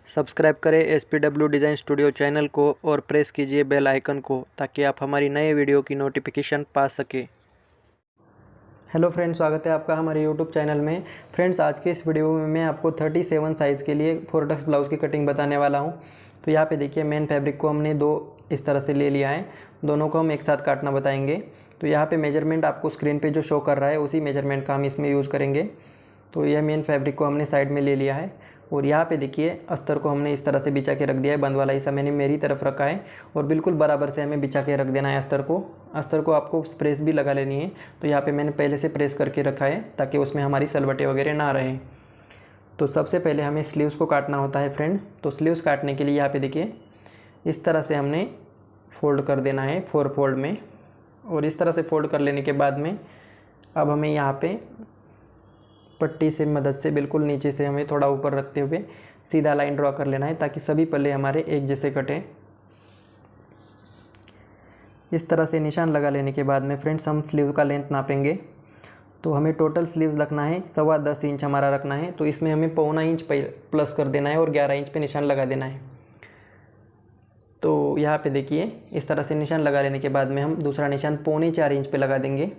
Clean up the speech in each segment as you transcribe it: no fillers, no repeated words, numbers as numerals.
Subscribe करें SPW design studio channel को और प्रेस कीजिए बेल आइकन को ताकि आप हमारी नए वीडियो की नोटिफिकेशन पा सकें। हेलो फ्रेंड्स, स्वागत है आपका हमारे यूट्यूब चैनल में। फ्रेंड्स, आज के इस वीडियो में मैं आपको 37 साइज़ के लिए फोरटक्स ब्लाउज़ की कटिंग बताने वाला हूं। तो यहाँ पे देखिए, मेन फैब्रिक को हमने दो इस तरह से ले लिया है। दोनों को हम एक साथ काटना बताएंगे। तो यहाँ पे मेजरमेंट आपको स्क्रीन पे जो शो कर रहा है उसी मेजरमेंट का हम इसमें यूज़ करेंगे। तो यह मेन फैब्रिक को हमने साइड में ले लिया है और यहाँ पे देखिए, अस्तर को हमने इस तरह से बिछा के रख दिया है। बंद वाला हिस्सा मैंने मेरी तरफ रखा है और बिल्कुल बराबर से हमें बिछा के रख देना है अस्तर को। अस्तर को आपको प्रेस भी लगा लेनी है। तो यहाँ पे मैंने पहले से प्रेस करके रखा है ताकि उसमें हमारी सलवटें वगैरह ना रहें। तो सबसे पहले हमें स्लीव्स को काटना होता है फ्रेंड्स। तो स्लीव्स काटने के लिए यहाँ पे देखिए, इस तरह से हमने फोल्ड कर देना है 4 फोल्ड में। और इस तरह से फोल्ड कर लेने के बाद में अब हमें यहाँ पे पट्टी से मदद से बिल्कुल नीचे से हमें थोड़ा ऊपर रखते हुए सीधा लाइन ड्रॉ कर लेना है ताकि सभी पल्ले हमारे एक जैसे कटें। इस तरह से निशान लगा लेने के बाद में फ्रेंड्स, हम स्लीव का लेंथ नापेंगे। तो हमें टोटल स्लीव्स रखना है 10.25 इंच हमारा रखना है। तो इसमें हमें 0.25 इंच प्लस कर देना है और 11 इंच पे निशान लगा देना है। तो यहाँ पे देखिए, इस तरह से निशान लगा लेने के बाद में हम दूसरा निशान 3.25 इंच पे लगा देंगे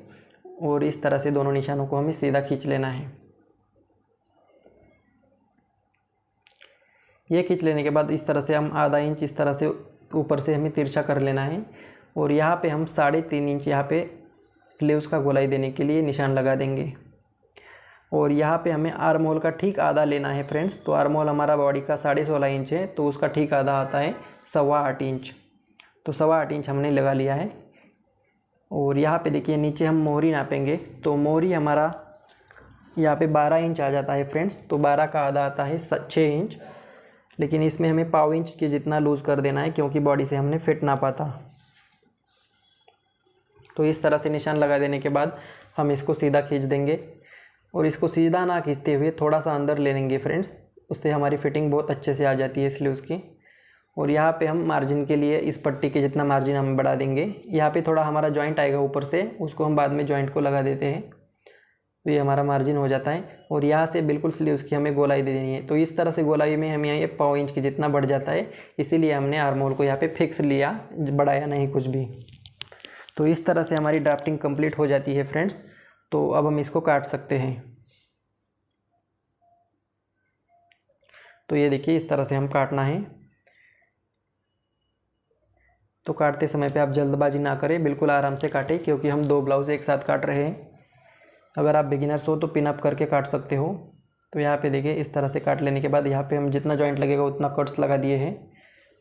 और इस तरह से दोनों निशानों को हमें सीधा खींच लेना है। ये खींच लेने के बाद इस तरह से हम आधा इंच इस तरह से ऊपर से हमें तिरछा कर लेना है और यहाँ पे हम 3.5 इंच यहाँ पे स्लीव्स का गोलाई देने के लिए निशान लगा देंगे। और यहाँ पे हमें आर्म होल का ठीक आधा लेना है फ्रेंड्स। तो आर्म होल हमारा बॉडी का 16.5 इंच है, तो उसका ठीक आधा आता है 8.25 इंच। तो 8.25 इंच हमने लगा लिया है। और यहाँ पे देखिए, नीचे हम मोहरी नापेंगे। तो मोहरी हमारा यहाँ पे 12 इंच आ जाता है फ्रेंड्स। तो 12 का आधा आता है 6 इंच, लेकिन इसमें हमें 0.25 इंच के जितना लूज़ कर देना है क्योंकि बॉडी से हमने फिट ना पाता। तो इस तरह से निशान लगा देने के बाद हम इसको सीधा खींच देंगे और इसको सीधा ना खींचते हुए थोड़ा सा अंदर ले लेंगे फ्रेंड्स। उससे हमारी फिटिंग बहुत अच्छे से आ जाती है स्लीव्स की। और यहाँ पे हम मार्जिन के लिए इस पट्टी के जितना मार्जिन हम बढ़ा देंगे। यहाँ पे थोड़ा हमारा जॉइंट आएगा ऊपर से, उसको हम बाद में जॉइंट को लगा देते हैं। तो ये हमारा मार्जिन हो जाता है। और यहाँ से बिल्कुल स्लीव्स की हमें गोलाई दे देनी है। तो इस तरह से गोलाई में हमें ये 0.25 इंच की जितना बढ़ जाता है, इसीलिए हमने आर्म होल को यहाँ पे फिक्स लिया, बढ़ाया नहीं कुछ भी। तो इस तरह से हमारी ड्राफ्टिंग कंप्लीट हो जाती है फ्रेंड्स। तो अब हम इसको काट सकते हैं। तो ये देखिए, इस तरह से हम काटना है। तो काटते समय पे आप जल्दबाजी ना करें, बिल्कुल आराम से काटें क्योंकि हम 2 ब्लाउज एक साथ काट रहे हैं। अगर आप बिगिनर्स हो तो पिन अप करके काट सकते हो। तो यहाँ पे देखिए, इस तरह से काट लेने के बाद यहाँ पे हम जितना जॉइंट लगेगा उतना कट्स लगा दिए हैं।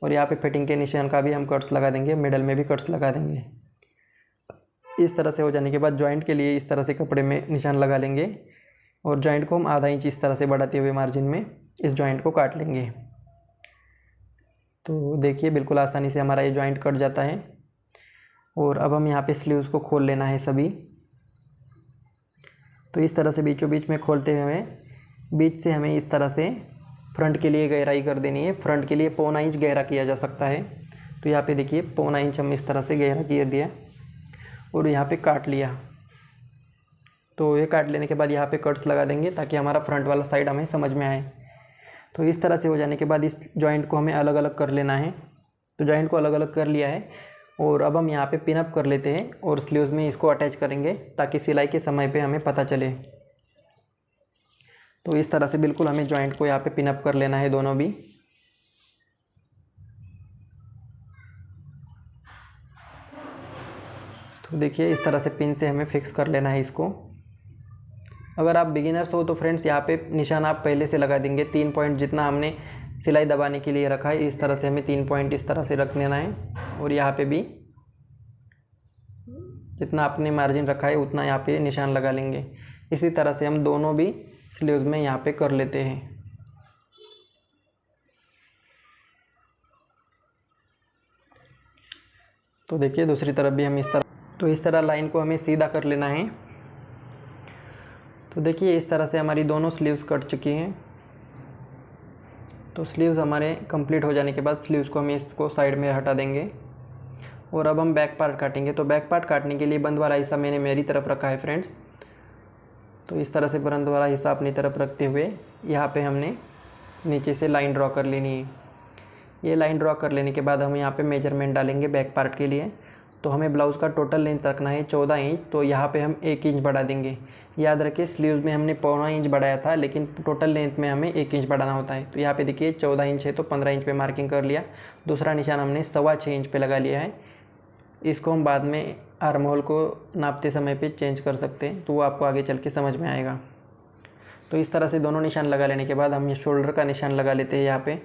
और यहाँ पे फिटिंग के निशान का भी हम कट्स लगा देंगे, मिडल में भी कट्स लगा देंगे। इस तरह से हो जाने के बाद जॉइंट के लिए इस तरह से कपड़े में निशान लगा लेंगे और जॉइंट को हम आधा इंच इस तरह से बढ़ाते हुए मार्जिन में इस जॉइंट को काट लेंगे। तो देखिए, बिल्कुल आसानी से हमारा ये जॉइंट कट जाता है। और अब हम यहाँ पे स्लीव्स को खोल लेना है सभी। तो इस तरह से बीचों बीच में खोलते हुए बीच से हमें इस तरह से फ्रंट के लिए गहराई कर देनी है। फ्रंट के लिए 0.25 इंच गहरा किया जा सकता है। तो यहाँ पे देखिए, 0.25 इंच हम इस तरह से गहरा किया दिया और यहाँ पे काट लिया। तो ये काट लेने के बाद यहाँ पे कट्स लगा देंगे ताकि हमारा फ्रंट वाला साइड हमें समझ में आए। तो इस तरह से हो जाने के बाद इस जॉइंट को हमें अलग अलग कर लेना है। तो जॉइंट को अलग अलग कर लिया है और अब हम यहाँ पे पिन अप कर लेते हैं और स्लीव्स में इसको अटैच करेंगे ताकि सिलाई के समय पे हमें पता चले। तो इस तरह से बिल्कुल हमें जॉइंट को यहाँ पे पिन अप कर लेना है दोनों भी। तो देखिए, इस तरह से पिन से हमें फिक्स कर लेना है इसको। अगर आप बिगिनर्स हो तो फ्रेंड्स, यहाँ पे निशान आप पहले से लगा देंगे। 3 पॉइंट जितना हमने सिलाई दबाने के लिए रखा है, इस तरह से हमें 3 पॉइंट इस तरह से रख लेना है। और यहाँ पे भी जितना आपने मार्जिन रखा है उतना यहाँ पे निशान लगा लेंगे। इसी तरह से हम दोनों भी स्लीव्स में यहाँ पे कर लेते हैं। तो देखिए, दूसरी तरफ भी हम इस तरह लाइन को हमें सीधा कर लेना है। तो देखिए, इस तरह से हमारी दोनों स्लीव्स कट चुकी हैं। तो स्लीव्स हमारे कंप्लीट हो जाने के बाद स्लीव्स को हम इसको साइड में हटा देंगे और अब हम बैक पार्ट काटेंगे। तो बैक पार्ट काटने के लिए बंद वाला हिस्सा मैंने मेरी तरफ रखा है फ्रेंड्स। तो इस तरह से बंद वाला हिस्सा अपनी तरफ रखते हुए यहाँ पे हमने नीचे से लाइन ड्रॉ कर लेनी है। ये लाइन ड्रॉ कर लेने के बाद हम यहाँ पे मेजरमेंट डालेंगे बैक पार्ट के लिए। तो हमें ब्लाउज़ का टोटल लेंथ रखना है 14 इंच, तो यहाँ पे हम 1 इंच बढ़ा देंगे। याद रखिए स्लीव्स में हमने पौना इंच बढ़ाया था, लेकिन टोटल लेंथ में हमें 1 इंच बढ़ाना होता है। तो यहाँ पे देखिए 14 इंच है तो 15 इंच पे मार्किंग कर लिया। दूसरा निशान हमने 6.25 इंच पे लगा लिया है। इसको हम बाद में आर्म होल को नापते समय पे चेंज कर सकते हैं, तो वो आपको आगे चल के समझ में आएगा। तो इस तरह से दोनों निशान लगा लेने के बाद हम ये शोल्डर का निशान लगा लेते हैं यहाँ पे।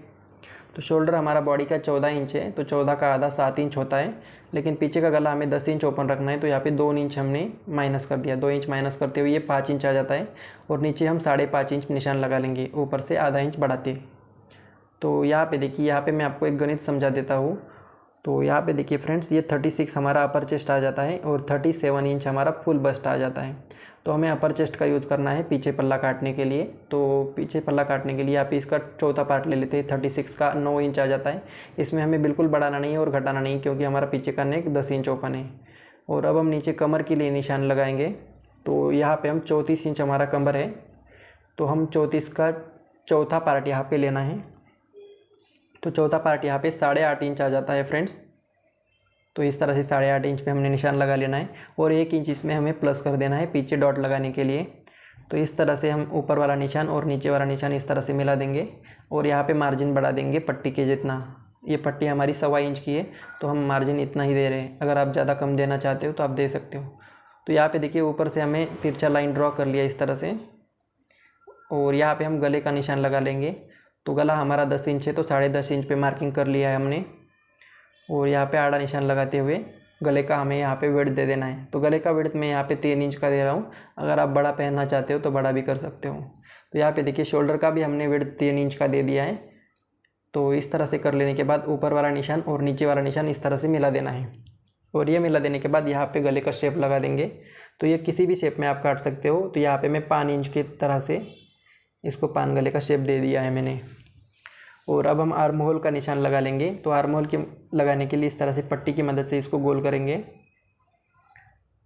तो शोल्डर हमारा बॉडी का 14 इंच है, तो 14 का आधा 7 इंच होता है, लेकिन पीछे का गला हमें 10 इंच ओपन रखना है। तो यहाँ पे 2 इंच हमने माइनस कर दिया। 2 इंच माइनस करते हुए ये 5 इंच आ जाता है, और नीचे हम 5.5 इंच निशान लगा लेंगे, ऊपर से आधा इंच बढ़ाते। तो यहाँ पे देखिए, यहाँ पे मैं आपको एक गणित समझा देता हूँ। तो यहाँ पे देखिए फ्रेंड्स, ये 36 हमारा अपर चेस्ट आ जाता है और 37 इंच हमारा फुल बस्ट आ जाता है। तो हमें अपर चेस्ट का यूज़ करना है पीछे पल्ला काटने के लिए। तो पीछे पल्ला काटने के लिए आप इसका चौथा पार्ट ले लेते हैं। 36 का 9 इंच आ जाता है। इसमें हमें बिल्कुल बढ़ाना नहीं है और घटाना नहीं, क्योंकि हमारा पीछे का नेक 10 इंच ओपन है। और अब हम नीचे कमर के लिए निशान लगाएंगे। तो यहाँ पे हम 34 इंच हमारा कमर है, तो हम 34 का चौथा पार्ट यहाँ पे लेना है। तो चौथा पार्ट यहाँ पे 8.5 इंच आ जाता है फ्रेंड्स। तो इस तरह से 8.5 इंच पे हमने निशान लगा लेना है, और 1 इंच इसमें हमें प्लस कर देना है पीछे डॉट लगाने के लिए। तो इस तरह से हम ऊपर वाला निशान और नीचे वाला निशान इस तरह से मिला देंगे, और यहाँ पे मार्जिन बढ़ा देंगे पट्टी के जितना। ये पट्टी हमारी 1.25 इंच की है, तो हम मार्जिन इतना ही दे रहे हैं। अगर आप ज़्यादा कम देना चाहते हो तो आप दे सकते हो। तो यहाँ पे देखिए ऊपर से हमें तिरछा लाइन ड्रॉ कर लिया इस तरह से, और यहाँ पे हम गले का निशान लगा लेंगे। तो गला हमारा 10 इंच है, तो 10.5 इंच पे मार्किंग कर लिया है हमने, और यहाँ पे आड़ा निशान लगाते हुए गले का हमें यहाँ पे विड्थ दे देना है। तो गले का विड्थ मैं यहाँ पे 3 इंच का दे रहा हूँ। अगर आप बड़ा पहनना चाहते हो तो बड़ा भी कर सकते हो। तो यहाँ पे देखिए शोल्डर का भी हमने विड्थ 3 इंच का दे दिया है। तो इस तरह से कर लेने के बाद ऊपर वाला निशान और नीचे वाला निशान इस तरह से मिला देना है, और ये मिला देने के बाद यहाँ पे गले का शेप लगा देंगे। तो ये किसी भी शेप में आप काट सकते हो। तो यहाँ पे मैं 5 इंच की तरह से इसको पान गले का शेप दे दिया है मैंने। और अब हम आर्म होल का निशान लगा लेंगे। तो आर्म होल के लगाने के लिए इस तरह से पट्टी की मदद से इसको गोल करेंगे।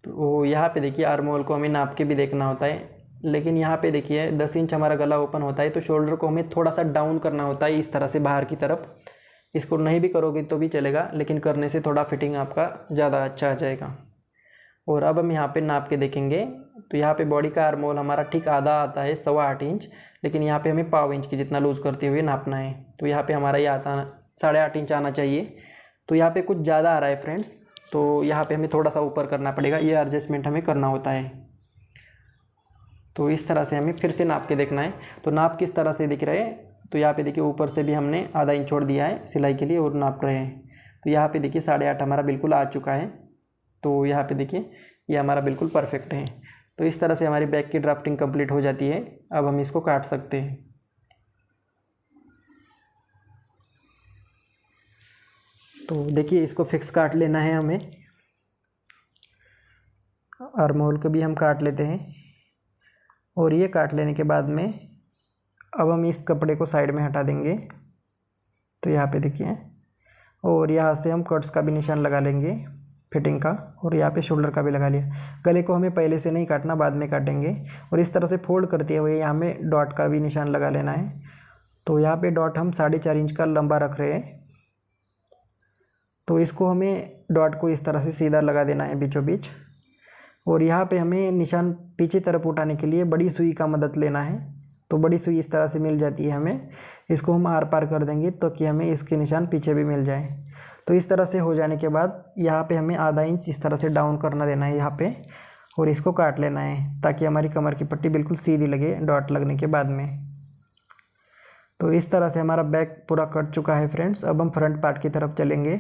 तो यहाँ पे देखिए आर्म होल को हमें नाप के भी देखना होता है, लेकिन यहाँ पे देखिए 10 इंच हमारा गला ओपन होता है, तो शोल्डर को हमें थोड़ा सा डाउन करना होता है इस तरह से बाहर की तरफ। इसको नहीं भी करोगे तो भी चलेगा, लेकिन करने से थोड़ा फिटिंग आपका ज़्यादा अच्छा आ जाएगा। और अब हम यहाँ पे नाप के देखेंगे। तो यहाँ पे बॉडी का आर्म होल हमारा ठीक आधा आता है, 8.25 इंच, लेकिन यहाँ पे हमें 1.25 इंच की जितना लूज़ करते हुए नापना है। तो यहाँ पे हमारा ये आता 8.5 इंच आना चाहिए। तो यहाँ पे कुछ ज़्यादा आ रहा है फ्रेंड्स, तो यहाँ पे हमें थोड़ा सा ऊपर करना पड़ेगा। ये एडजस्टमेंट हमें करना होता है। तो इस तरह से हमें फिर से नाप के देखना है। तो नाप किस तरह से दिख रहे हैं, तो यहाँ पे देखिए ऊपर से भी हमने आधा इंच छोड़ दिया है सिलाई के लिए, और नाप रहे हैं। तो यहाँ पे देखिए 8.5 हमारा बिल्कुल आ चुका है। तो यहाँ पे देखिए ये हमारा बिल्कुल परफेक्ट है। तो इस तरह से हमारी बैक की ड्राफ्टिंग कंप्लीट हो जाती है। अब हम इसको काट सकते हैं। तो देखिए इसको फिक्स काट लेना है हमें। आर्म होल को भी हम काट लेते हैं, और ये काट लेने के बाद में अब हम इस कपड़े को साइड में हटा देंगे। तो यहाँ पे देखिए, और यहाँ से हम कट्स का भी निशान लगा लेंगे फिटिंग का, और यहाँ पे शोल्डर का भी लगा लिया। गले को हमें पहले से नहीं काटना, बाद में काटेंगे। और इस तरह से फोल्ड करते हुए यहाँ में डॉट का भी निशान लगा लेना है। तो यहाँ पे डॉट हम 4.5 इंच का लंबा रख रहे हैं। तो इसको हमें डॉट को इस तरह से सीधा लगा देना है बीचों बीच, और यहाँ पे हमें निशान पीछे तरफ उठाने के लिए बड़ी सुई का मदद लेना है। तो बड़ी सुई इस तरह से मिल जाती है हमें, इसको हम आर पार कर देंगे तो कि हमें इसके निशान पीछे भी मिल जाए। तो इस तरह से हो जाने के बाद यहाँ पे हमें आधा इंच इस तरह से डाउन करना देना है यहाँ पे, और इसको काट लेना है ताकि हमारी कमर की पट्टी बिल्कुल सीधी लगे डॉट लगने के बाद में। तो इस तरह से हमारा बैक पूरा कट चुका है फ्रेंड्स। अब हम फ्रंट पार्ट की तरफ चलेंगे।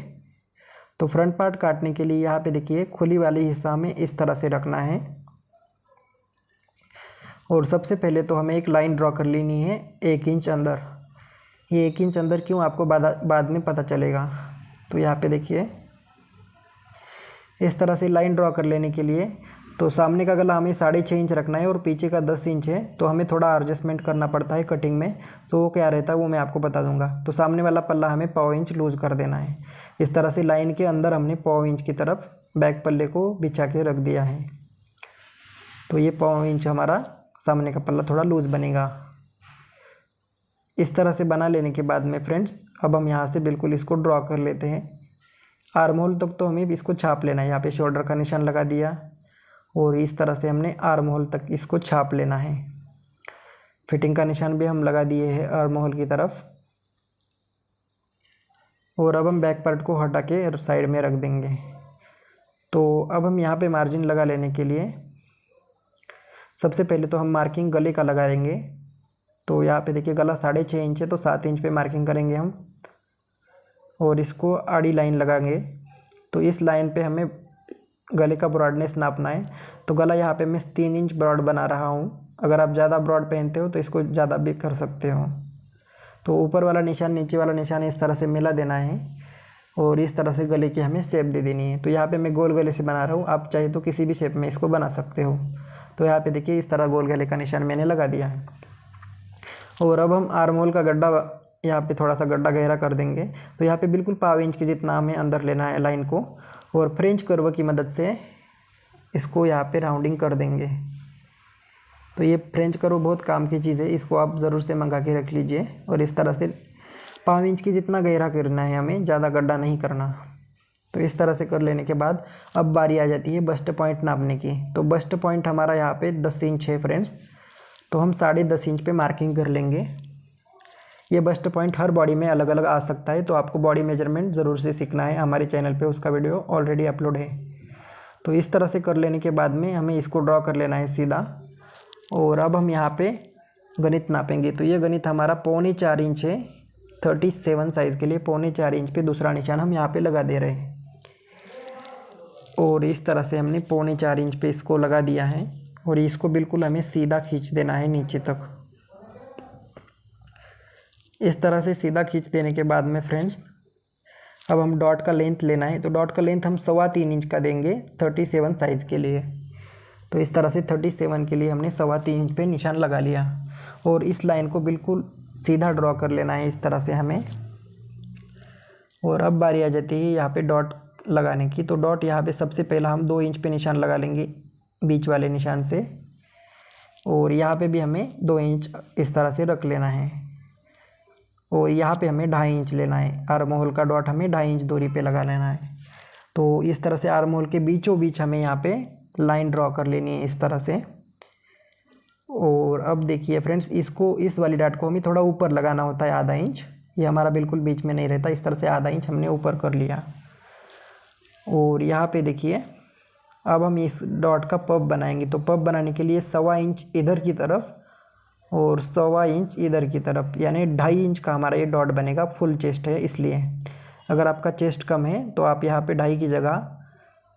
तो फ्रंट पार्ट काटने के लिए यहाँ पे देखिए खुली वाली हिस्सा हमें इस तरह से रखना है, और सबसे पहले तो हमें एक लाइन ड्रॉ कर लेनी है 1 इंच अंदर। ये 1 इंच अंदर क्यों, आपको बाद में पता चलेगा। तो यहाँ पे देखिए इस तरह से लाइन ड्रॉ कर लेने के लिए, तो सामने का गला हमें 6.5 इंच रखना है और पीछे का 10 इंच है। तो हमें थोड़ा एडजस्टमेंट करना पड़ता है कटिंग में, तो वो क्या रहता है वो मैं आपको बता दूंगा। तो सामने वाला पल्ला हमें 1.25 इंच लूज़ कर देना है। इस तरह से लाइन के अंदर हमने 1.25 इंच की तरफ बैक पल्ले को बिछा के रख दिया है। तो ये 1.25 इंच हमारा सामने का पल्ला थोड़ा लूज़ बनेगा। इस तरह से बना लेने के बाद में फ्रेंड्स अब हम यहाँ से बिल्कुल इसको ड्रॉ कर लेते हैं। आर्म होल तक तो हमें इसको छाप लेना है। यहाँ पे शोल्डर का निशान लगा दिया और इस तरह से हमने आर्म होल तक इसको छाप लेना है। फिटिंग का निशान भी हम लगा दिए हैं आर्म होल की तरफ। और अब हम बैक पार्ट को हटा के साइड में रख देंगे। तो अब हम यहाँ पे मार्जिन लगा लेने के लिए सबसे पहले तो हम मार्किंग गले का लगाएंगे। तो यहाँ पे देखिए गला 6.5 इंच है, तो 7 इंच पे मार्किंग करेंगे हम और इसको आड़ी लाइन लगाएंगे। तो इस लाइन पे हमें गले का ब्रॉडनेस नापना है। तो गला यहाँ पे मैं 3 इंच ब्रॉड बना रहा हूँ। अगर आप ज़्यादा ब्रॉड पहनते हो तो इसको ज़्यादा भी कर सकते हो। तो ऊपर वाला निशान नीचे वाला निशान इस तरह से मिला देना है और इस तरह से गले की हमें शेप दे देनी है। तो यहाँ पे मैं गोल गले से बना रहा हूँ, आप चाहे तो किसी भी शेप में इसको बना सकते हो। तो यहाँ पे देखिए इस तरह गोल गले का निशान मैंने लगा दिया है। और अब हम आर्म होल का गड्ढा यहाँ पे थोड़ा सा गड्ढा गहरा कर देंगे। तो यहाँ पे बिल्कुल 1/4 इंच के जितना हमें अंदर लेना है लाइन को और फ्रेंच कर्व की मदद से इसको यहाँ पे राउंडिंग कर देंगे। तो ये फ्रेंच कर्व बहुत काम की चीज़ है, इसको आप ज़रूर से मंगा के रख लीजिए। और इस तरह से 1/4 इंच की जितना गहरा करना है हमें, ज़्यादा गड्ढा नहीं करना। तो इस तरह से कर लेने के बाद अब बारी आ जाती है बस्ट पॉइंट नापने की। तो बस्ट पॉइंट हमारा यहाँ पे 10 इंच है फ्रेंड्स, तो हम 10.5 इंच पे मार्किंग कर लेंगे। ये बस्ट पॉइंट हर बॉडी में अलग अलग आ सकता है, तो आपको बॉडी मेजरमेंट ज़रूर से सीखना है। हमारे चैनल पे उसका वीडियो ऑलरेडी अपलोड है। तो इस तरह से कर लेने के बाद में हमें इसको ड्रॉ कर लेना है सीधा। और अब हम यहाँ पे गणित नापेंगे। तो ये गणित हमारा 3.25 इंच है, 37 साइज़ के लिए 3.25 इंच पे दूसरा निशान हम यहाँ पे लगा दे रहे हैं। और इस तरह से हमने 3.25 इंच पे इसको लगा दिया है और इसको बिल्कुल हमें सीधा खींच देना है नीचे तक। इस तरह से सीधा खींच देने के बाद में फ्रेंड्स अब हम डॉट का लेंथ लेना है। तो डॉट का लेंथ हम 3.25 इंच का देंगे 37 साइज़ के लिए। तो इस तरह से 37 के लिए हमने 3.25 इंच पे निशान लगा लिया और इस लाइन को बिल्कुल सीधा ड्रॉ कर लेना है इस तरह से हमें। और अब बारी आ जाती है यहाँ पे डॉट लगाने की। तो डॉट यहाँ पे सबसे पहला हम 2 इंच पे निशान लगा लेंगे बीच वाले निशान से और यहाँ पे भी हमें 2 इंच इस तरह से रख लेना है और यहाँ पे हमें 2.5 इंच लेना है। आर्म होल का डॉट हमें 2.5 इंच दूरी पे लगा लेना है। तो इस तरह से आर्म होल के बीचों बीच हमें यहाँ पे लाइन ड्रॉ कर लेनी है इस तरह से। और अब देखिए फ्रेंड्स इसको इस वाली डॉट को हमें थोड़ा ऊपर लगाना होता है, आधा इंच। ये हमारा बिल्कुल बीच में नहीं रहता, इस तरह से आधा इंच हमने ऊपर कर लिया। और यहाँ पे देखिए अब हम इस डॉट का पब बनाएंगे। तो पब बनाने के लिए 1.25 इंच इधर की तरफ और 1.25 इंच इधर की तरफ, यानी 2.5 इंच का हमारा ये डॉट बनेगा। फुल चेस्ट है इसलिए। अगर आपका चेस्ट कम है तो आप यहाँ पे 2.5 की जगह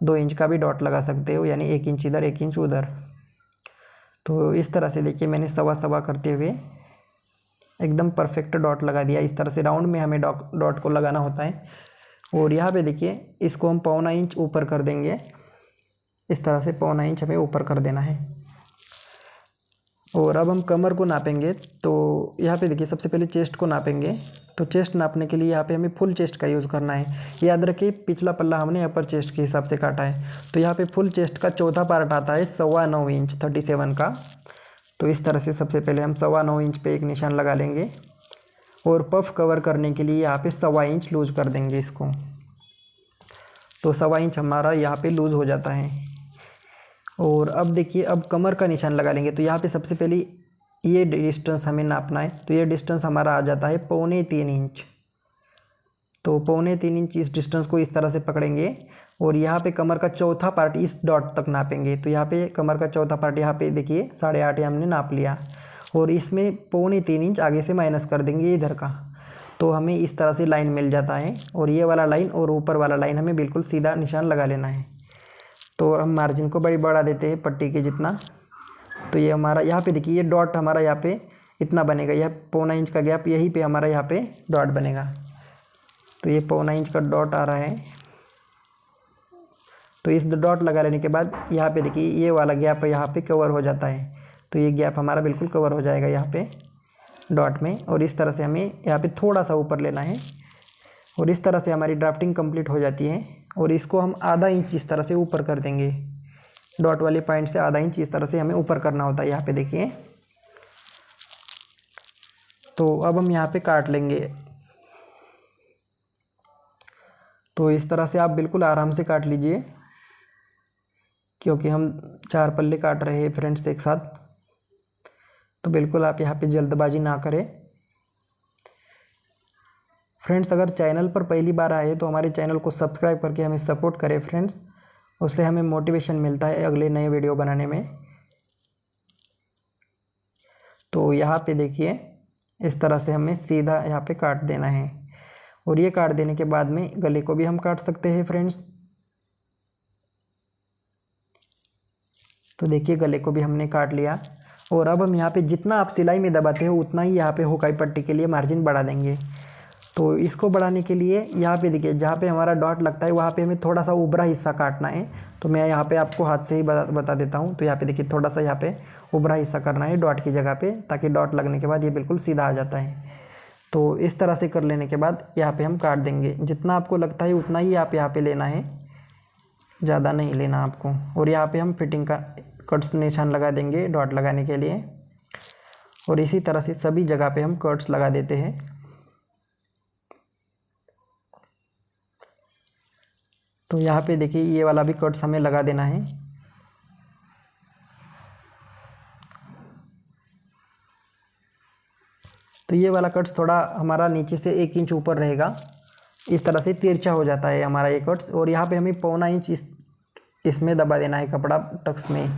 2 इंच का भी डॉट लगा सकते हो, यानी 1 इंच इधर 1 इंच उधर। तो इस तरह से देखिए मैंने 1.25 करते हुए एकदम परफेक्ट डॉट लगा दिया। इस तरह से राउंड में हमें डॉट को लगाना होता है। और यहाँ पे देखिए इसको हम 1.25 इंच ऊपर कर देंगे। इस तरह से 1.25 इंच हमें ऊपर कर देना है। और अब हम कमर को नापेंगे। तो यहाँ पे देखिए सबसे पहले चेस्ट को नापेंगे। तो चेस्ट नापने के लिए यहाँ पे हमें फुल चेस्ट का यूज़ करना है। याद रखिए पिछला पल्ला हमने अपर चेस्ट के हिसाब से काटा है। तो यहाँ पे फुल चेस्ट का चौथा पार्ट आता है 9.25 इंच 37 का। तो इस तरह से सबसे पहले हम 9.25 इंच पे एक निशान लगा लेंगे और पफ कवर करने के लिए यहाँ पे 1.25 इंच लूज़ कर देंगे इसको। तो 1.25 इंच हमारा यहाँ पे लूज़ हो जाता है। और अब देखिए अब कमर का निशान लगा लेंगे। तो यहाँ पे सबसे पहले ये डिस्टेंस हमें नापना है। तो ये डिस्टेंस हमारा आ जाता है 3.25 इंच। तो 3.25 इंच इस डिस्टेंस को इस तरह से पकड़ेंगे और यहाँ पे कमर का चौथा पार्ट इस डॉट तक नापेंगे। तो यहाँ पे कमर का चौथा पार्ट यहाँ पे देखिए 8.5 हमने नाप लिया और इसमें 3.25 इंच आगे से माइनस कर देंगे इधर का। तो हमें इस तरह से लाइन मिल जाता है और ये वाला लाइन और ऊपर वाला लाइन हमें बिल्कुल सीधा निशान लगा लेना है। तो हम मार्जिन को बड़ी बढ़ा देते हैं पट्टी के जितना। तो ये हमारा यहाँ पे देखिए ये डॉट हमारा यहाँ पे इतना बनेगा, यह 1.25 इंच का गैप यहीं पे हमारा यहाँ पे डॉट बनेगा। तो ये 1.25 इंच का डॉट आ रहा है। तो इस डॉट लगा लेने के बाद यहाँ पे देखिए ये वाला गैप यहाँ पे कवर हो जाता है। तो ये गैप हमारा बिल्कुल कवर हो जाएगा यहाँ पे डॉट में। और इस तरह से हमें यहाँ पे थोड़ा सा ऊपर लेना है और इस तरह से हमारी ड्राफ्टिंग कंप्लीट हो जाती है। और इसको हम आधा इंच इस तरह से ऊपर कर देंगे। डॉट वाले पॉइंट से आधा इंच इस तरह से हमें ऊपर करना होता है यहाँ पे देखिए। तो अब हम यहाँ पे काट लेंगे। तो इस तरह से आप बिल्कुल आराम से काट लीजिए, क्योंकि हम 4 पल्ले काट रहे हैं फ्रेंड्स एक साथ। तो बिल्कुल आप यहाँ पे जल्दबाजी ना करें। फ्रेंड्स, अगर चैनल पर पहली बार आए तो हमारे चैनल को सब्सक्राइब करके हमें सपोर्ट करें फ्रेंड्स। उससे हमें मोटिवेशन मिलता है अगले नए वीडियो बनाने में। तो यहाँ पे देखिए, इस तरह से हमें सीधा यहाँ पे काट देना है। और ये काट देने के बाद में गले को भी हम काट सकते हैं फ्रेंड्स। तो देखिए, गले को भी हमने काट लिया। और अब हम यहाँ पे जितना आप सिलाई में दबाते हो उतना ही यहाँ पे हुकाई पट्टी के लिए मार्जिन बढ़ा देंगे। तो इसको बढ़ाने के लिए यहाँ पे देखिए, जहाँ पे हमारा डॉट लगता है वहाँ पे हमें थोड़ा सा उभरा हिस्सा काटना है। तो मैं यहाँ पे आपको हाथ से ही बता देता हूँ। तो यहाँ पे देखिए, थोड़ा सा यहाँ पे उभरा हिस्सा करना है डॉट की जगह पे, ताकि डॉट लगने के बाद ये बिल्कुल सीधा आ जाता है। तो इस तरह से कर लेने के बाद यहाँ पे हम काट देंगे। जितना आपको लगता है उतना ही आप यहाँ पे लेना है, ज़्यादा नहीं लेना आपको। और यहाँ पे हम फिटिंग का कट्स निशान लगा देंगे डॉट लगाने के लिए। और इसी तरह से सभी जगह पे हम कट्स लगा देते हैं। तो यहाँ पे देखिए, ये वाला भी कट्स हमें लगा देना है। तो ये वाला कट्स थोड़ा हमारा नीचे से 1 इंच ऊपर रहेगा। इस तरह से तिरछा हो जाता है हमारा ये कट्स। और यहाँ पे हमें पौना इंच इसमें दबा देना है कपड़ा टक्स में।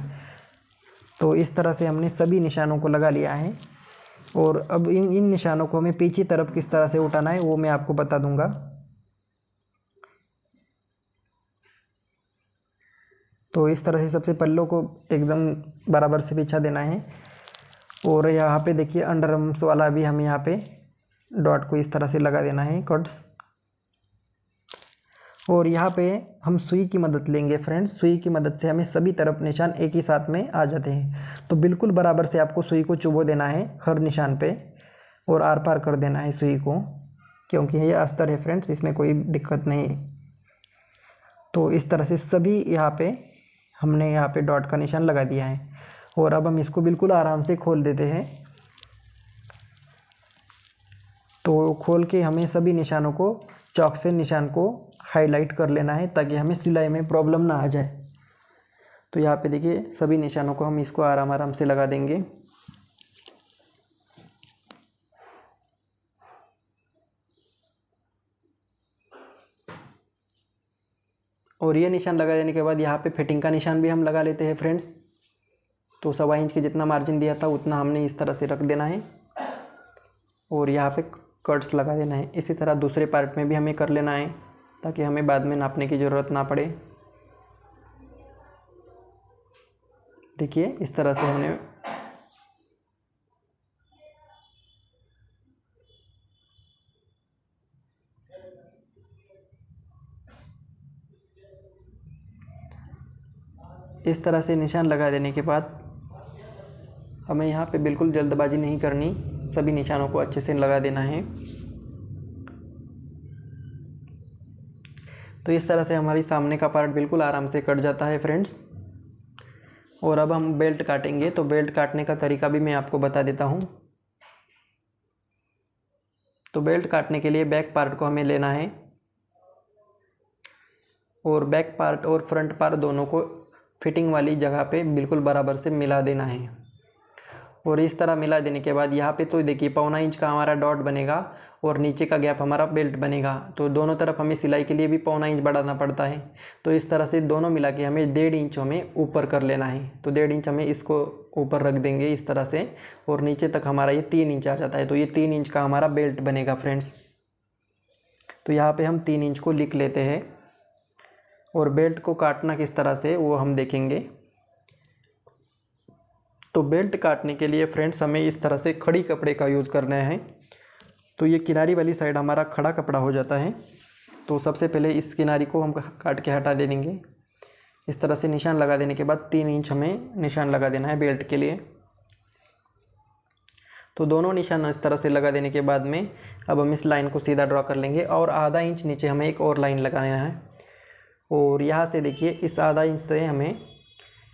तो इस तरह से हमने सभी निशानों को लगा लिया है। और अब इन निशानों को हमें पीछे तरफ किस तरह से उठाना है वो मैं आपको बता दूंगा। तो इस तरह से सबसे पल्लों को एकदम बराबर से बिछा देना है। और यहाँ पे देखिए, अंडर आर्म्स वाला भी हमें यहाँ पे डॉट को इस तरह से लगा देना है कट्स। और यहाँ पे हम सुई की मदद लेंगे फ्रेंड्स। सुई की मदद से हमें सभी तरफ निशान एक ही साथ में आ जाते हैं। तो बिल्कुल बराबर से आपको सुई को चुभो देना है हर निशान पे, और आर पार कर देना है सुई को, क्योंकि ये अस्तर है फ्रेंड्स, इसमें कोई दिक्कत नहीं। तो इस तरह से सभी यहाँ पे हमने यहाँ पे डॉट का निशान लगा दिया है। और अब हम इसको बिल्कुल आराम से खोल देते हैं। तो खोल के हमें सभी निशानों को चॉक से निशान को हाईलाइट कर लेना है, ताकि हमें सिलाई में प्रॉब्लम ना आ जाए। तो यहाँ पे देखिए, सभी निशानों को हम इसको आराम आराम से लगा देंगे। और ये निशान लगा देने के बाद यहाँ पे फिटिंग का निशान भी हम लगा लेते हैं फ्रेंड्स। तो 1.25 इंच की जितना मार्जिन दिया था उतना हमने इस तरह से रख देना है। और यहाँ पे कट्स लगा देना है। इसी तरह दूसरे पार्ट में भी हमें कर लेना है, ताकि हमें बाद में नापने की ज़रूरत ना पड़े। देखिए, इस तरह से हमने इस तरह से निशान लगा देने के बाद हमें यहाँ पे बिल्कुल जल्दबाजी नहीं करनी, सभी निशानों को अच्छे से लगा देना है। तो इस तरह से हमारी सामने का पार्ट बिल्कुल आराम से कट जाता है फ्रेंड्स। और अब हम बेल्ट काटेंगे। तो बेल्ट काटने का तरीका भी मैं आपको बता देता हूँ। तो बेल्ट काटने के लिए बैक पार्ट को हमें लेना है, और बैक पार्ट और फ्रंट पार्ट दोनों को फिटिंग वाली जगह पे बिल्कुल बराबर से मिला देना है। और इस तरह मिला देने के बाद यहाँ पे तो देखिए, 1.25 इंच का हमारा डॉट बनेगा और नीचे का गैप हमारा बेल्ट बनेगा। तो दोनों तरफ हमें सिलाई के लिए भी 1.25 इंच बढ़ाना पड़ता है। तो इस तरह से दोनों मिला के हमें 1.5 इंच हमें ऊपर कर लेना है। तो 1.5 इंच हमें इसको ऊपर रख देंगे इस तरह से, और नीचे तक हमारा ये 3 इंच आ जाता है। तो ये 3 इंच का हमारा बेल्ट बनेगा फ्रेंड्स। तो यहाँ पर हम 3 इंच को लिख लेते हैं। और बेल्ट को काटना किस तरह से वो हम देखेंगे। तो बेल्ट काटने के लिए फ्रेंड्स हमें इस तरह से खड़ी कपड़े का यूज़ करना है। तो ये किनारी वाली साइड हमारा खड़ा कपड़ा हो जाता है। तो सबसे पहले इस किनारी को हम काट के हटा दे देंगे। इस तरह से निशान लगा देने के बाद 3 इंच हमें निशान लगा देना है बेल्ट के लिए। तो दोनों निशान इस तरह से लगा देने के बाद में अब हम इस लाइन को सीधा ड्रॉ कर लेंगे, और आधा इंच नीचे हमें एक और लाइन लगाना है। और यहाँ से देखिए, इस आधा इंच से हमें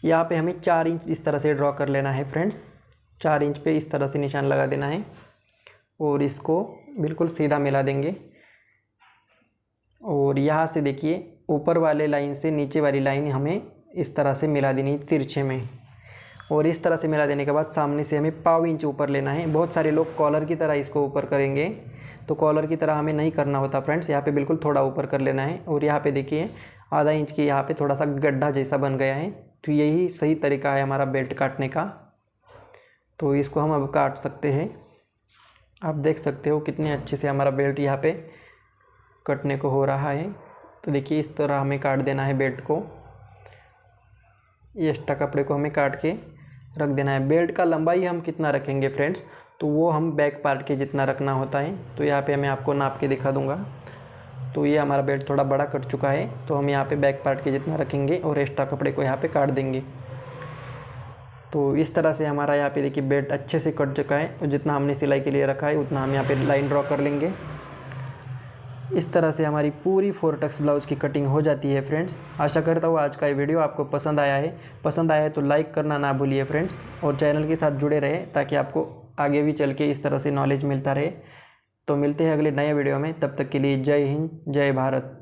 यहाँ पे हमें 4 इंच इस तरह से ड्रॉ कर लेना है फ्रेंड्स। 4 इंच पे इस तरह से निशान लगा देना है। और इसको बिल्कुल सीधा मिला देंगे। और यहाँ से देखिए ऊपर वाले लाइन से नीचे वाली लाइन हमें इस तरह से मिला देनी है तिरछे में। और इस तरह से मिला देने के बाद सामने से हमें 1/4 इंच ऊपर लेना है। बहुत सारे लोग कॉलर की तरह इसको ऊपर करेंगे, तो कॉलर की तरह हमें नहीं करना होता फ्रेंड्स। यहाँ पे बिल्कुल थोड़ा ऊपर कर लेना है। और यहाँ पे देखिए आधा इंच की यहाँ पे थोड़ा सा गड्ढा जैसा बन गया है। तो यही सही तरीका है हमारा बेल्ट काटने का। तो इसको हम अब काट सकते हैं। आप देख सकते हो कितने अच्छे से हमारा बेल्ट यहाँ पे कटने को हो रहा है। तो देखिए इस तरह हमें काट देना है बेल्ट को। ये एक्स्ट्रा कपड़े को हमें काट के रख देना है। बेल्ट का लंबाई हम कितना रखेंगे फ्रेंड्स, तो वो हम बैक पार्ट के जितना रखना होता है। तो यहाँ पे मैं आपको नाप के दिखा दूंगा। तो ये हमारा बेल्ट थोड़ा बड़ा कट चुका है, तो हम यहाँ पे बैक पार्ट के जितना रखेंगे और एक्स्ट्रा कपड़े को यहाँ पे काट देंगे। तो इस तरह से हमारा यहाँ पे देखिए बेल्ट अच्छे से कट चुका है। और जितना हमने सिलाई के लिए रखा है उतना हम यहाँ पे लाइन ड्रॉ कर लेंगे। इस तरह से हमारी पूरी 4 टक्स ब्लाउज़ की कटिंग हो जाती है फ्रेंड्स। आशा करता हूँ आज का ये वीडियो आपको पसंद आया है। पसंद आया है तो लाइक करना ना भूलिए फ्रेंड्स, और चैनल के साथ जुड़े रहे ताकि आपको आगे भी चल के इस तरह से नॉलेज मिलता रहे। तो मिलते हैं अगले नए वीडियो में, तब तक के लिए जय हिंद जय भारत।